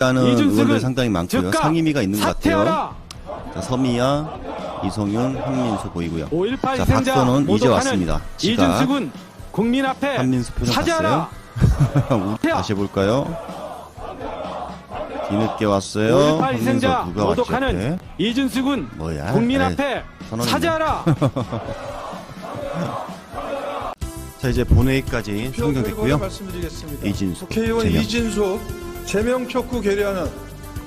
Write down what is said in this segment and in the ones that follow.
일단은 이준석은 의원들 상당히 많고요. 즉각 상임위가 있는 것 같아요. 사퇴하라. 자, 서미야, 이성윤, 한민수 보이고요. 5.18 자, 희생자 박선원 이제 모독하는 왔습니다. 지가 이준석은 국민 앞에 한민수 표정 사죄하라. 봤어요? 다시 해볼까요? 뒤늦게 왔어요. 5.18 한민수 희생자 누가 왔지? 모독하는 옆에? 이준석은 뭐야? 국민 에이, 앞에 선언이네. 사죄하라. 자, 이제 본회의까지 투표 선정됐고요. 결과를 말씀드리겠습니다. 이진숙, 국회의원 제명. 이진숙 제명 촉구 결의안은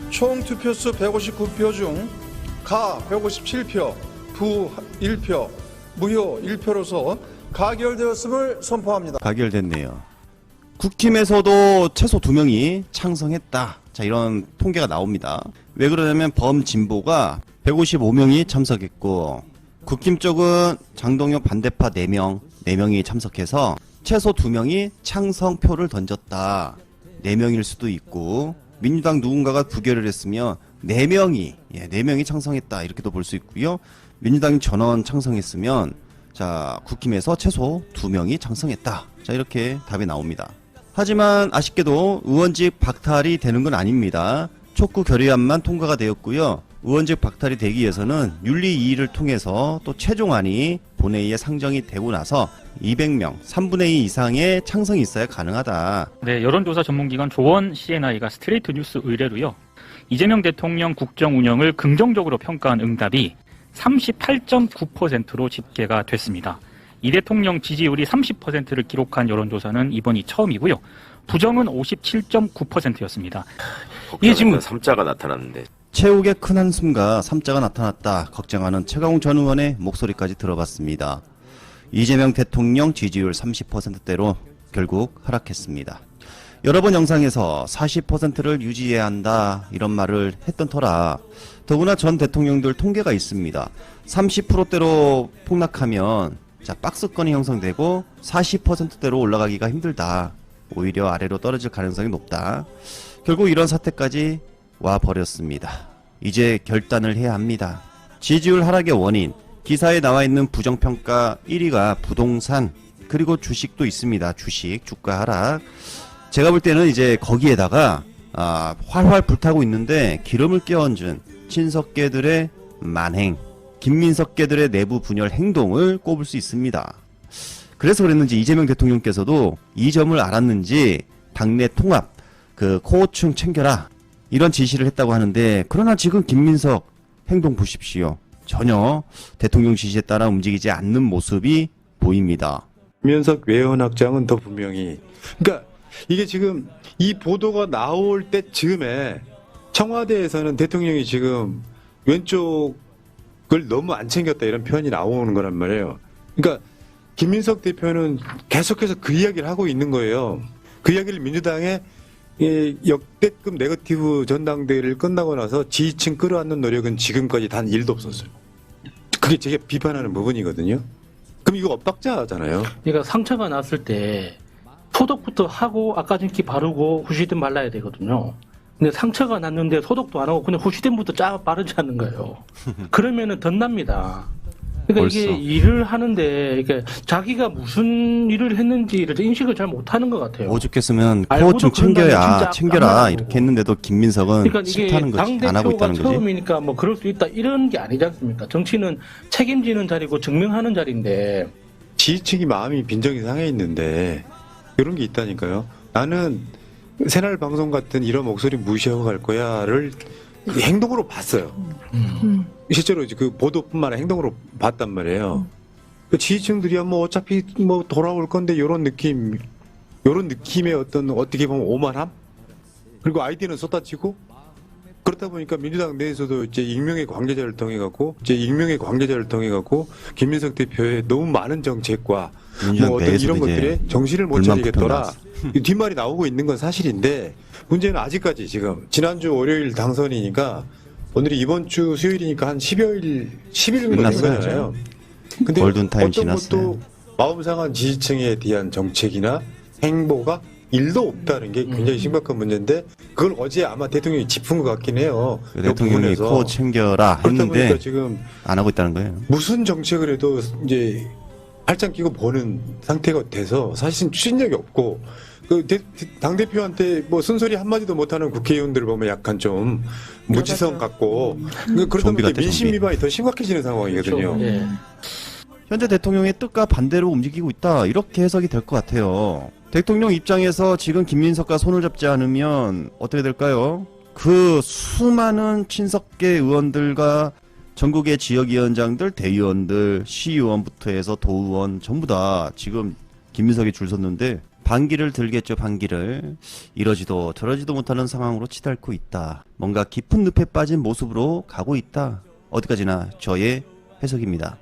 총 투표수 159표 중 가 157표, 부 1표, 무효 1표로서 가결되었음을 선포합니다. 가결됐네요. 국힘에서도 최소 2명이 창성했다. 자, 이런 통계가 나옵니다. 왜 그러냐면 범진보가 155명이 참석했고, 국힘 쪽은 장동혁 반대파 4명이 참석해서 최소 2명이 창성표를 던졌다. 4명일 수도 있고, 민주당 누군가가 부결을 했으면 4명이 창성했다. 이렇게도 볼 수 있고요. 민주당이 전원 창성했으면 자, 국힘에서 최소 2명이 창성했다. 자, 이렇게 답이 나옵니다. 하지만 아쉽게도 의원직 박탈이 되는 건 아닙니다. 촉구 결의안만 통과가 되었고요. 의원직 박탈이 되기 위해서는 윤리위를 통해서 또 최종안이 본회의에 상정이 되고 나서 200명, 3분의 2 이상의 창성이 있어야 가능하다. 네, 여론조사 전문기관 조원 CNI가 스트레이트 뉴스 의뢰로요. 이재명 대통령 국정 운영을 긍정적으로 평가한 응답이 38.9%로 집계가 됐습니다. 이 대통령 지지율이 30%를 기록한 여론조사는 이번이 처음이고요. 부정은 57.9%였습니다. 이게 지금 3자가 나타났는데 최욱의 큰 한숨과 3자가 나타났다. 걱정하는 최강욱 전 의원의 목소리까지 들어봤습니다. 이재명 대통령 지지율 30%대로 결국 하락했습니다. 여러 번 영상에서 40%를 유지해야 한다 이런 말을 했던 터라 더구나 전 대통령들 통계가 있습니다. 30%대로 폭락하면 자 박스권이 형성되고 40%대로 올라가기가 힘들다. 오히려 아래로 떨어질 가능성이 높다. 결국 이런 사태까지 와버렸습니다. 이제 결단을 해야 합니다. 지지율 하락의 원인 기사에 나와 있는 부정평가 1위가 부동산 그리고 주식도 있습니다. 주가 하락. 제가 볼 때는 이제 거기에다가 활활 불타고 있는데 기름을 끼얹은 친석계들의 만행, 김민석계들의 내부 분열 행동을 꼽을 수 있습니다. 그래서 그랬는지 이재명 대통령께서도 이 점을 알았는지 당내 통합, 코어층 챙겨라 이런 지시를 했다고 하는데 그러나 지금 김민석 행동 보십시오. 전혀 대통령 지시에 따라 움직이지 않는 모습이 보입니다. 김현석 외연학장은 더 분명히 그러니까 이게 지금 이 보도가 나올 때쯤에 청와대에서는 대통령이 지금 왼쪽을 너무 안 챙겼다 이런 표현이 나오는 거란 말이에요. 그러니까 김민석 대표는 계속해서 그 이야기를 하고 있는 거예요. 그 이야기를 민주당의 역대급 네거티브 전당대회를 끝나고 나서 지지층 끌어안는 노력은 지금까지 단 1도 없었어요. 그게 제가 비판하는 부분이거든요. 그럼 이거 엇박자잖아요. 그러니까 상처가 났을 때 소독부터 하고 아까진기 바르고 후시딘 발라야 되거든요. 근데 상처가 났는데 소독도 안 하고 그냥 후시딘부터 쫙 바르지 않는 거예요. 그러면은 덧납니다. 그러니까 벌써. 이게 일을 하는데 이게 자기가 무슨 일을 했는지를 인식을 잘 못하는 것 같아요. 오죽했으면 알고도 코어층 그런다면 진짜 챙겨라 안 이렇게 했는데도 김민석은 그러니까 이게 싫다는 거지. 안 하고 당대표가 있다는 거지. 처음이니까 뭐 그럴 수 있다 이런 게 아니지 않습니까? 정치는 책임지는 자리고 증명하는 자리인데 지지층이 마음이 빈정이 상해 있는데 이런 게 있다니까요. 나는 새날 방송 같은 이런 목소리 무시하고 갈 거야를 행동으로 봤어요. 실제로 그 보도뿐만 아니라 행동으로 봤단 말이에요. 그 지지층들이야 뭐 어차피 뭐 돌아올 건데 요런 느낌의 어떤 어떻게 보면 오만함? 그리고 아이디어는 쏟아지고 그렇다 보니까 민주당 내에서도 이제 익명의 관계자를 통해 갖고 김민석 대표의 너무 많은 정책과 뭐 어떤 이런 것들에 정신을 못 차리겠더라. 뒷말이 나오고 있는 건 사실인데 문제는 아직까지 지금 지난주 월요일 당선이니까 오늘이 이번 주 수요일이니까 한 10일 정도 된 거잖아요. 근데 골든타임 어떤 지났어요. 것도 마음 상한 지지층에 대한 정책이나 행보가 1도 없다는 게 굉장히 심각한 문제인데 그걸 어제 아마 대통령이 짚은 것 같긴 해요. 대통령이 코어 챙겨라 했는데 지금 안 하고 있다는 거예요. 무슨 정책을 해도 이제 팔짱 끼고 보는 상태가 돼서 사실은 추진력이 없고 당대표한테 뭐 쓴소리 한마디도 못하는 국회의원들을 보면 약간 좀 무지성 같고, 그러다 좀비 보니까 같아, 민심 좀비. 위반이 더 심각해지는 상황이거든요. 예. 현재 대통령의 뜻과 반대로 움직이고 있다. 이렇게 해석이 될 것 같아요. 대통령 입장에서 지금 김민석과 손을 잡지 않으면 어떻게 될까요? 그 수많은 친석계 의원들과 전국의 지역위원장들, 대의원들, 시의원부터 해서 도의원 전부 다 지금 김민석이 줄 섰는데 반기를 들겠죠, 반기를. 이러지도 저러지도 못하는 상황으로 치달고 있다. 뭔가 깊은 늪에 빠진 모습으로 가고 있다. 어디까지나 저의 해석입니다.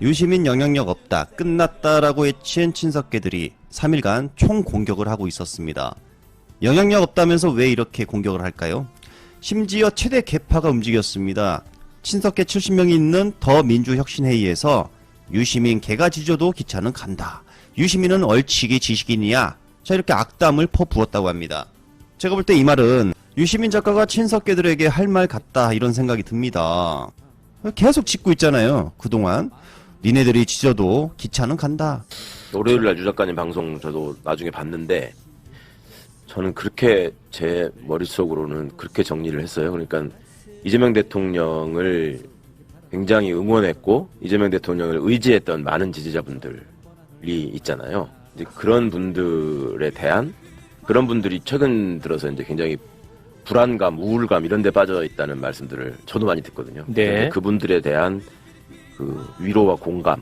유시민 영향력 없다, 끝났다라고 외친 친석계들이 3일간 총공격을 하고 있었습니다. 영향력 없다면서 왜 이렇게 공격을 할까요? 심지어 최대 개파가 움직였습니다. 친석계 70명이 있는 더민주혁신회의에서 유시민 개가 지져도 기차는 간다. 유시민은 얼치기 지식인이야. 자, 이렇게 악담을 퍼부었다고 합니다. 제가 볼 때 이 말은 유시민 작가가 친석계들에게 할 말 같다, 이런 생각이 듭니다. 계속 짓고 있잖아요, 그동안. 니네들이 지져도 기차는 간다. 월요일날 유 작가님 방송 저도 나중에 봤는데 저는 그렇게 제 머릿속으로는 그렇게 정리를 했어요. 그러니까 이재명 대통령을 굉장히 응원했고 이재명 대통령을 의지했던 많은 지지자분들이 있잖아요. 이제 그런 분들에 대한, 그런 분들이 최근 들어서 이제 굉장히 불안감, 우울감 이런 데 빠져 있다는 말씀들을 저도 많이 듣거든요. 네. 그분들에 대한 그 위로와 공감,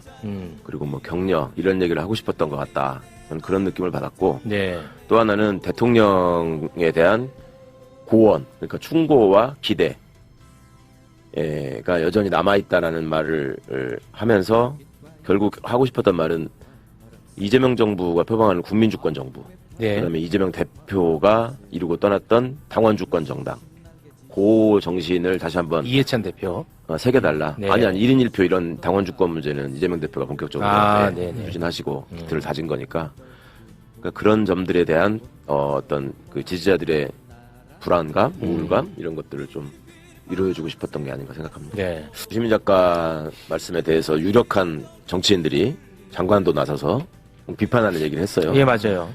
그리고 뭐 격려 이런 얘기를 하고 싶었던 것 같다. 저는 그런 느낌을 받았고, 네. 또 하나는 대통령에 대한 고원, 그러니까 충고와 기대가 여전히 남아있다라는 말을 하면서 결국 하고 싶었던 말은 이재명 정부가 표방하는 국민주권 정부, 네. 그다음에 이재명 대표가 이루고 떠났던 당원주권 정당, 그 정신을 다시 한번 이해찬 대표. 새겨달라. 네. 아니 1인 1표 이런 당원주권 문제는 이재명 대표가 본격적으로 네네. 추진하시고 기틀을 다진 거니까, 그러니까 그런 점들에 대한 어떤 그 지지자들의 불안감, 우울감 이런 것들을 좀 위로해주고 싶었던 게 아닌가 생각합니다. 네. 유시민 작가 말씀에 대해서 유력한 정치인들이, 장관도 나서서 비판하는 얘기를 했어요. 예, 맞아요.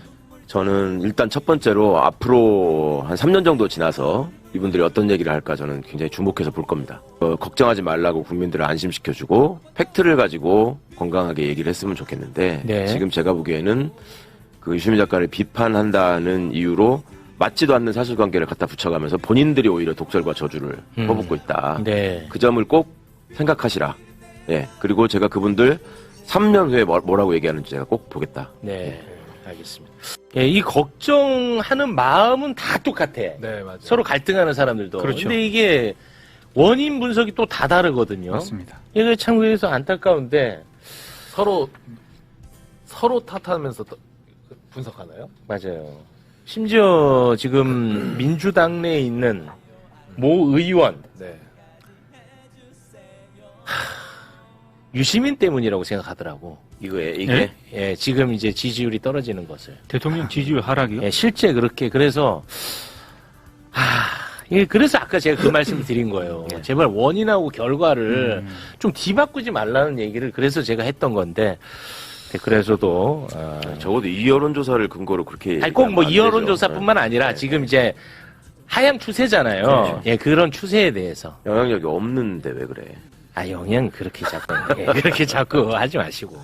저는 일단 첫 번째로 앞으로 한 3년 정도 지나서 이분들이 어떤 얘기를 할까 저는 굉장히 주목해서 볼 겁니다. 걱정하지 말라고 국민들을 안심시켜주고 팩트를 가지고 건강하게 얘기를 했으면 좋겠는데, 네. 지금 제가 보기에는 그 유시민 작가를 비판한다는 이유로 맞지도 않는 사실관계를 갖다 붙여가면서 본인들이 오히려 독설과 저주를 퍼붓고 있다. 네. 그 점을 꼭 생각하시라. 예. 그리고 제가 그분들 3년 후에 뭐라고 얘기하는지 제가 꼭 보겠다. 네. 알겠습니다. 예, 이 걱정하는 마음은 다 똑같아. 네, 맞아요. 서로 갈등하는 사람들도. 그렇죠. 근데 이게 원인 분석이 또 다 다르거든요. 맞습니다. 이게 참 그래서 안타까운데. 서로 탓하면서 분석하나요? 맞아요. 심지어 지금 민주당 내에 있는 모 의원, 네. 유시민 때문이라고 생각하더라고. 이게 네? 예, 지금 이제 지지율이 떨어지는 것을. 대통령 지지율 하락이요? 예, 실제 그렇게. 그래서, 예, 그래서 아까 제가 그 말씀을 드린 거예요. 제발 원인하고 결과를 좀 뒤바꾸지 말라는 얘기를 그래서 제가 했던 건데, 네, 그래서도, 적어도 이 여론조사를 근거로 그렇게. 아니, 꼭 뭐 얘기하면 안 이 되죠. 여론조사뿐만 아니라 네. 지금 이제 하향 추세잖아요. 그렇죠. 예, 그런 추세에 대해서. 영향력이 없는데 왜 그래? 영향 그렇게 자꾸, 예, 그렇게 자꾸 하지 마시고.